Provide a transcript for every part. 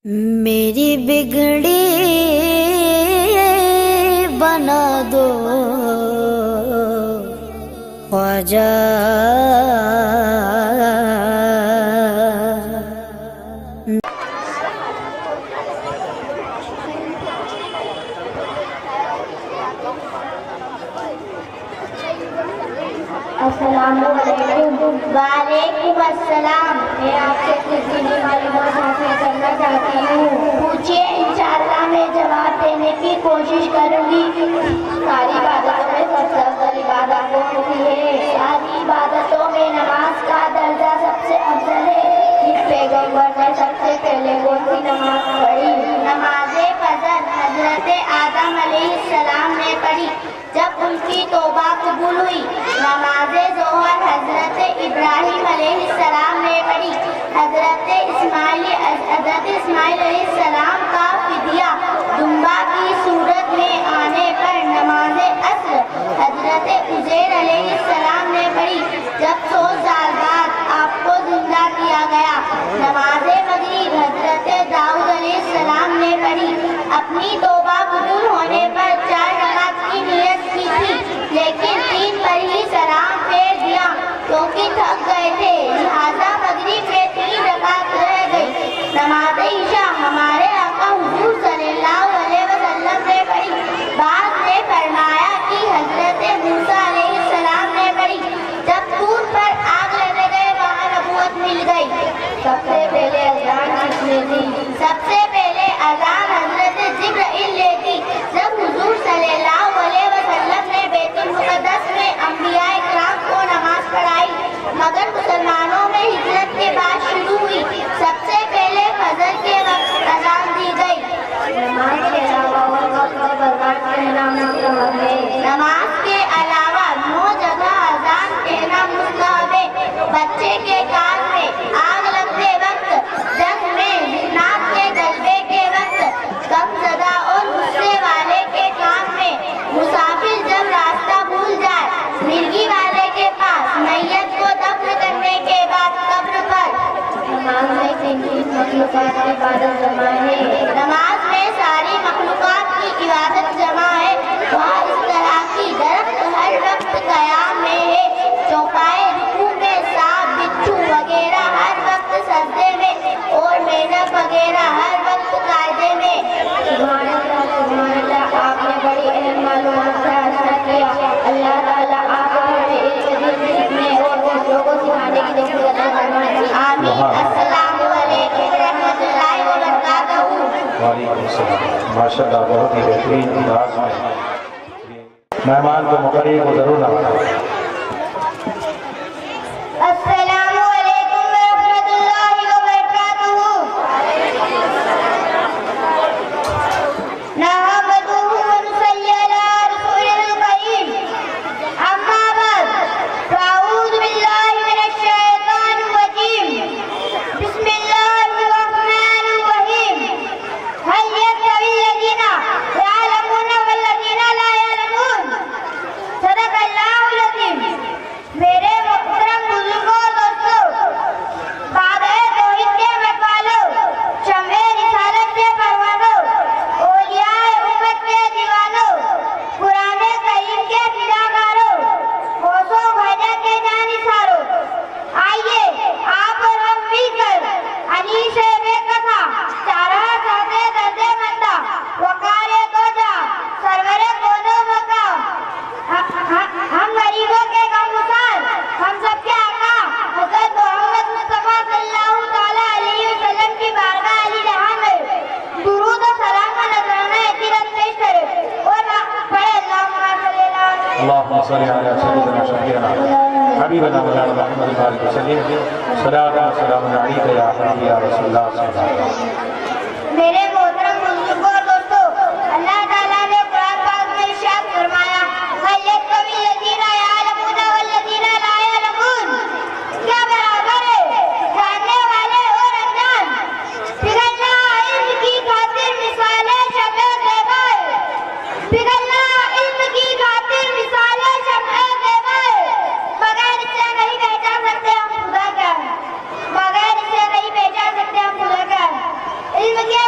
मेरी बिगड़ी बना दो ख्वाजा। वालेकुम अस्सलाम। मैं आपसे कुछ दीनी मालूमात हासिल करना चाहती हूँ। पूछिए, इंशाअल्लाह मैं जवाब देने की कोशिश करूँगी। सारी इबादतों में सबसे अफजल इबादत कौन सी है? सारी इबादतों में नमाज का दर्जा सबसे अफजल है। इस पैगंबर ने सबसे पहले कौन सी नमाज पढ़ी? नमाज़े फजर हजरत आदम अलैहिस्सलाम ने पढ़ी जब उनकी तौबा कबूल हुई। नमाज़े ज़ोहर हजरत इब्राहिम अलैहिस्सलाम ने पढ़ी। हजरत इस्माइल अलैहिस्सलाम का फिदिया दुम्बा की सूरत में आने पर नमाज़े अस्र हजरत उज़ैर अलैहिस्सलाम ने पढ़ी जब 100 साल बाद आपको जिंदा किया गया। नमाज़े मगरिब हजरत दाऊद अलैहिस्सलाम ने पढ़ी। अपनी तौबा कबूल होने पर 4 रकात की नियत की थी, लेकिन 3 पर ही सलाम फेर दिया क्योंकि थक गए थे। लिहाजा मगरिब में 3 रकात रह गई। नमाज़े इशा हमारे आका हुजूर सल्लल्लाहु अलैहि वसल्लम ने पढ़ी। बाद ने फरमाया कि हजरत मूसा अलैहिस्सलाम ने पढ़ी जब तूर पर आग लगे गए वहाँ नबूवत मिल गई। सबसे पहले अज़ान किसने दी? सबसे पहले अज़ान हजरत जिब्राइल ने दी जब हुजूर सल्लल्लाहु अलैहि वसल्लम ने बैतुल मुक़द्दस में अंबिया इकराम को नमाज पढ़ाई, मगर मुसलमानों में हिजरत के बाद शुरू हुई। सबसे पहले फजर के वक्त अज़ान दी गई। नमाज के अलावा और वक्त बर्बाद कहना मुस्तहब है। नमाज के अलावा 9 जगह अज़ान कहना मुस्तहब है। बच्चे के कान में आग लगते वक्त, जंग में जिन्नात के गलबे के वक्त, गमज़दा और गुस्से वाले के कान में, मुसाफिर जब रास्ता भूल जाए, मिर्गी वाले के पास, मैयत को दफन करने के बाद कब्र पर। नमाज में किन मखलूक़ात की इबादत जमा है? नमाज में सारी मखलूक़ात की इबादत जमा है। वहाँ इस तरह की दरख्त हर वक्त क़याम में है, चौपाए रुकू में, सांप बिच्छू वगैरह हर वक्त सजदे में और मेंढक वगैरह हर वक्त कायदे में। सुभान अल्लाह, आपने बड़ी अहम मालूमात से हासिल किया। अल्लाह ताला आपको हमें इल्म सीखने और दूसरों को सिखाने की तौफीक अता फरमाए। आमीन। अस्सलामु अलैकुम रहमतुल्लाहि व बरकातहू। वालेकुम सलाम। माशाअल्लाह, बहुत ही बेहतरीन अंदाज में मेहमान को मुकर्रर को जरूर नवाज़ें। अस्सलामु अलैकुम रहमतुल्लाहि व बरकातहू। नहमदुहु व नुसल्ली अला रसूलिल करीम। अम्मा बाद, अऊज़ु बिल्लाहि मिनश शैतानिर रजीम। बिस्मिल्लाहिर रहमानिर रहीम। हल यस्तवील्लज़ीना यअलमूना वल्लज़ीना ला यअलमून। सदक़ल्लाहुल अज़ीम। मेरे मोहतरम बुजुर्गों और दोस्तों, बादए तौहीद के मतवालों, शम्ए रिसालत के परवानों, औलियाए उम्मत के दीवानों, कुराने करीम के फिदाकारों, गौसों ख्वाजा के जानिसारों, आइए आप और हम मिलकर अनीशे बेकसा, चारा साथे दर्दे मंदा, वकारे तोजा, सरवरे कोनो मकाम, हम गरीबों के गमगुसार, हम सबके आका हज़रत मोहम्मद मुस्तफ़ा सल्लल्लाहु ताला अलैहि वसल्लम की बारगाह अली जहां में दुरूद और सलाम का नजराना अकीदत पेश करें और पढ़े अल्लाहुम्मा सल्ली अला सय्यिदना शफीअना हबीबना मौलाना मुहम्मद बारिक वसल्लम। सलातु व सलामुन अलैका या हबीबी या रसूलल्लाह सल्लल्लाहु अलैहि वसल्लम। मेरे मोहतरम बुजुर्गों और दोस्तों, अल्लाह ताला ने कुरान पाक में इरशाद फरमाया, हल यस्तवील्लज़ीना यअलमूना वल्लज़ीना ला यअलमून। क्या बराबर है जानने वाले और अनजान? पिघलना इल्म की खातिर मिसाले शम्ए ज़ेबा है। पिघलना इल्म की खातिर मिसाले शम्ए ज़ेबा है। बगैर इससे नहीं पहचान सकते हम खुदा क्या है। बगैर इससे नहीं पहचान सकते हम खुदा क्या है। इल्म के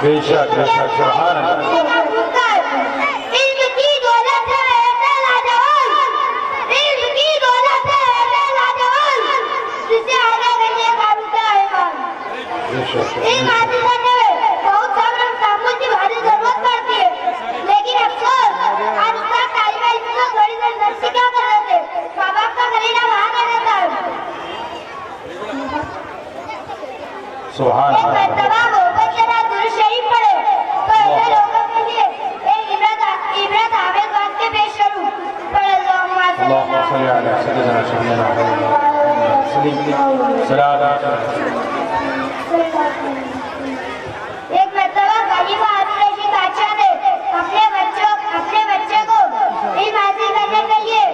बेशक बेशक सुभान अल्लाह इल्म की दौलत है ऐसा लाजवाब, इल्म की दौलत है ऐसा लाजवाब, जिसे आगे करने का रुका है मान। इल्म हासिल करने में बहुत सब्र और तहम्मुल की भारी जरूरत पड़ती है, लेकिन अफसोस आज उसका तालिब इल्म को थोड़ी देर नर्सी क्या कर रहे थे, माँ बाप का कलीना वहाँ कर देता है। सुभान एक अल्लाह मर्तबा मोहब्बत के साथ दुरूद शरीफ पढ़े तो ऐसे लोगों के लिए एक इबरत आमेज वाक्य पेश करूं। पढ़ अल्लाहुम्मा अल्लाहुम्मा सल्ली अला सय्यिदना सय्यिदना एक मर्तबा खलीफा हारून रशीद बादशाह ने अपने बच्चे को इल्म हासिल करने के लिए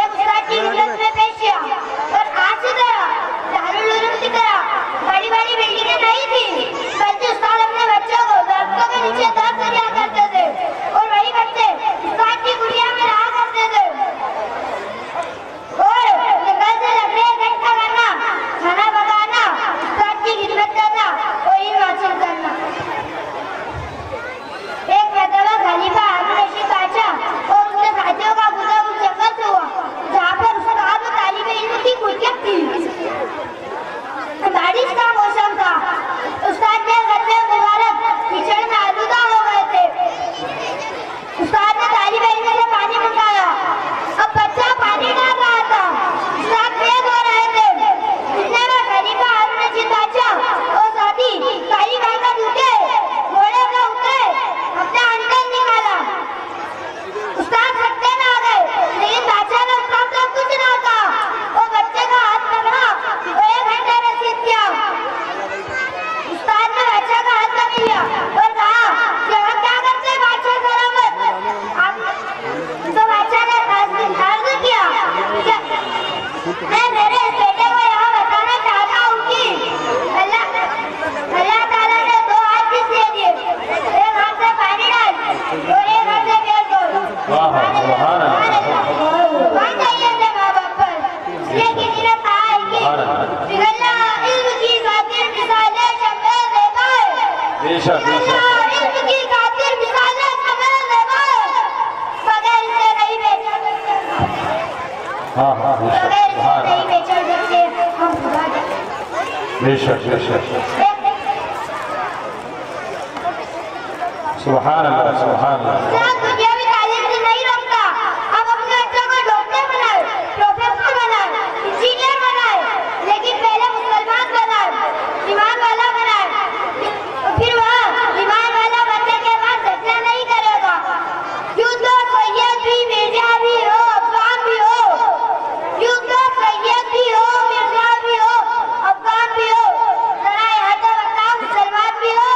एक उस्ताद की खिदमत में पेश किया और आज की तरह दारुल उलूम की तरह बड़ी बड़ी बिल्डिंगें नहीं थी, बल्कि उस्ताद अपने बच्चों को दरख्तों के नीचे दर्द दिया करते थे और वही बच्चे उस्ताद की गुड़िया में रहा करते थे और निकलते लकड़ियां इकट्ठा करना, खाना पकाना, उस्ताद की खिदमत करना और इल्म हासिल करना। एक मर्तबा खलीफा हारून रशीद बादशाह और उसके साथियों का गुजर उस जंगल से हुआ जहाँ पर उस्ताद और तालिब इल्म की कुर्सियां थी। बारिश का मौसम था, उस्ताद के गद्दे मुबारक कीचड़ में आलूदा हो गए थे। उस्ताद ने तालिब इल्म से पानी मंगाया, अब बच्चा पानी डाल रहा था, उस्ताद बेद हो रहे थे। इतने में खलीफा हारून रशीद बादशाह और साथी तालिब भाई का दूसरे घोड़े से उतरे, अपना अंकल निकाला। उस्ताद सत्ते में आ गए, लेकिन बादशाह ने उस्ताद से कुछ ना कहा और बच्चे का हाथ पकड़ा और 1 घंटे रसीद किया। उस्ताद ने बादशाह का हाथ पकड़ लिया और कहा यहाँ क्या करते हैं बादशाह सलामत। तो बादशाह ने अर्ज किया मैं मेरे इस बेटे को यहाँ बताना चाहता हूँ कि अल्लाह ताला ने 2 हाथ किसलिए दिए, एक हाथ से पानी डाल और एक हाथ से पेड़ तोड़। सुभान अल्लाह मान जाइए अपने माँ बाप पर, इसलिए किसी ने कहा है कि बिगड़ना इल्म की खातिर मिसालें शम्मे देता है, बेशक बिगड़ना इल्म की खातिर मिसालें शम्मे देता है, बगैर इसे नहीं बेचा सकते, हाँ हाँ बगैर इसे नहीं बेचा सकते हम खुदा के। बेशक बेशक सुभान अल्लाह सुभान अल्लाह इस्लाम दुनियावी तालीम से नहीं रोकता, अब अपने बच्चों को डॉक्टर बनाए, प्रोफेसर बनाए, इंजीनियर बनाए, लेकिन पहले मुसलमान बनाए, ईमान वाला बनाए, फिर वह ईमान वाला बनने के बाद झगड़ा नहीं करेगा। यूं तो सैयद भी मिर्जा भी हो, अफगान भी हो, यूं तो सैयद भी हो, मिर्जा भी हो, अफगान भी हो, जरा यहाँ तो बताओ मुसलमान भी हो।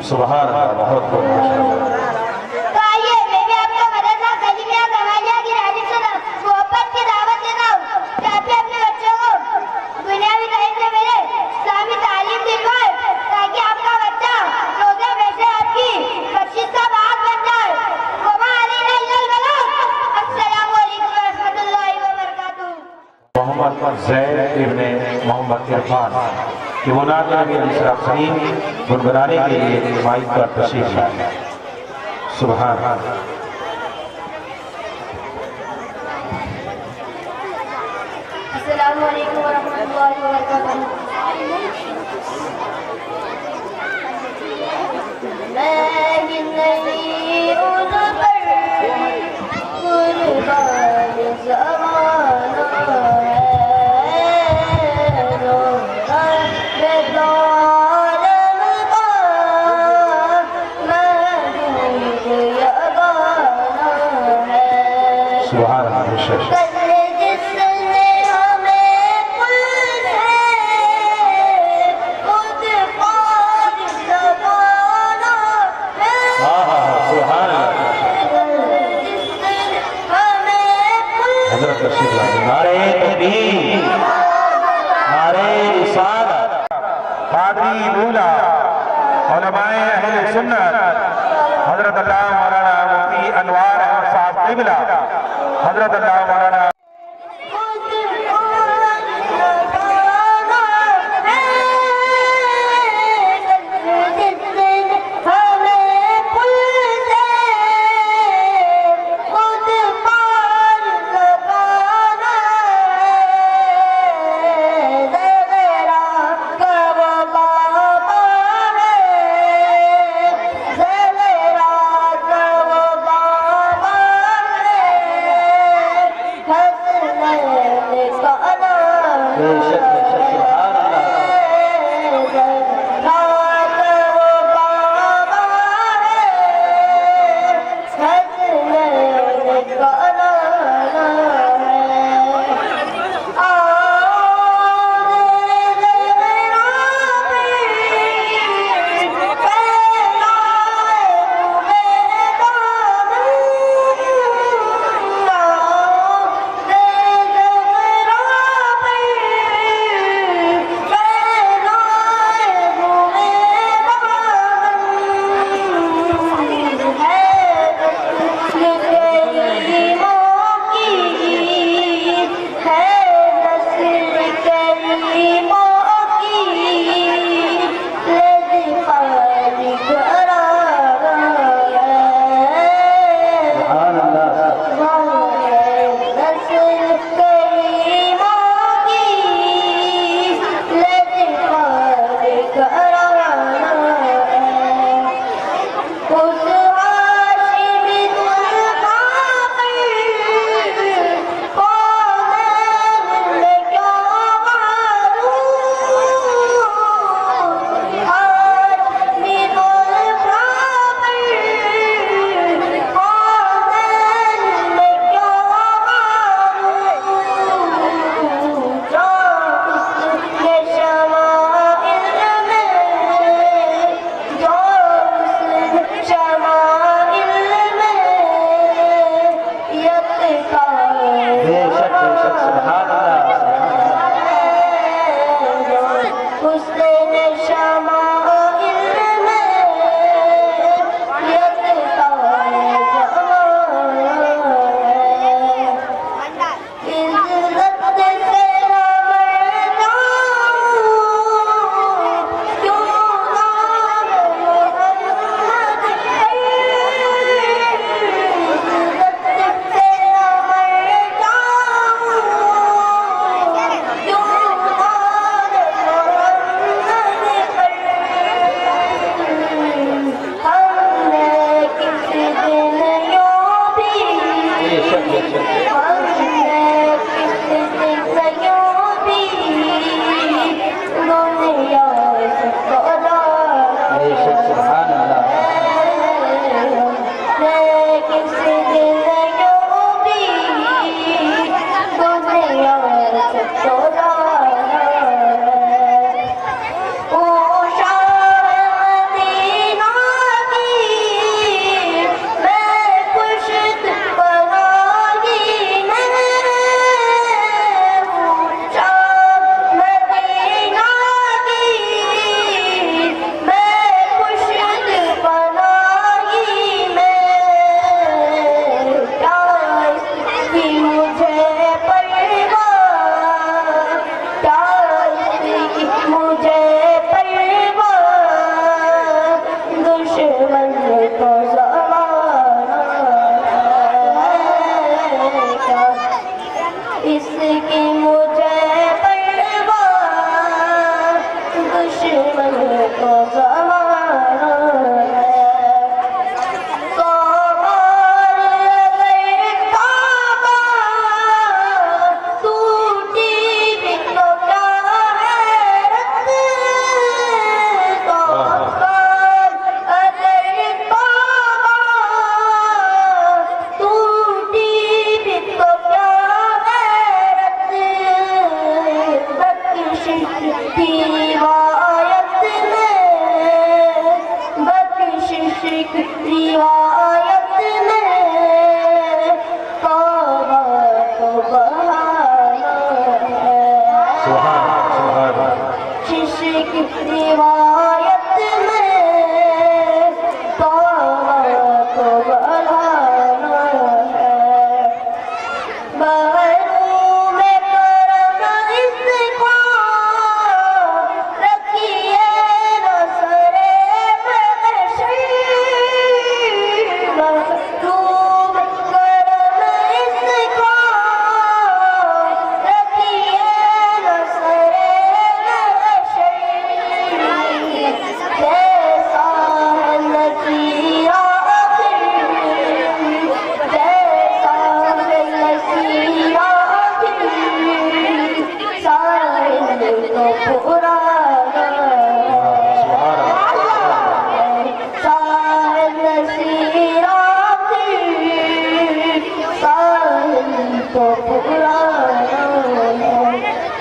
सुभान अल्लाह बहुत बहुत माशाअल्लाह। तो आइए मैं भी आपको मदरसा कलीमिया गवालिया की जानिब से मोहब्बत की दावत देता हूँ कि आप भी अपने बच्चों को दुनियावी तालीम से पहले इस्लामी तालीम दिलवाएं ताकि आपका बच्चा रोज़े वैसे आपकी बख्शिश का बाग बन जाए। वमा अलैना इल्लल बलाग। अस्सलामु अलैकुम व रहमतुल्लाहि व बरकातुहू। मोहम्मद ज़ैद इब्ने मोहम्मद इरफान कि वो नात नबी अलैहिस्सलाम गुनगुनाने के लिए माइक पर तशरीफ लाए। सुभान अस्सलामु अलैकुम व रहमतुल्लाहि व बरकातुहू। मैं ही नहीं उन पर कुर्बान ज़माना है, रोज़ा बेदारम का महबूब यगाना है। सुभान अल्लाह बेशक हजरत तशरीफ लाए। नारे तकबीर, नारे रिसालत, पादरी दूल्हा, उलमाए अहले सुन्नत, हजरत अल्लाह मौलाना मुफ्ती अनवार अहमद साहब क़िबला, हजरत अल्लाह मौलाना बेशक बेशक सुभान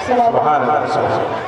सुभान अल्लाह।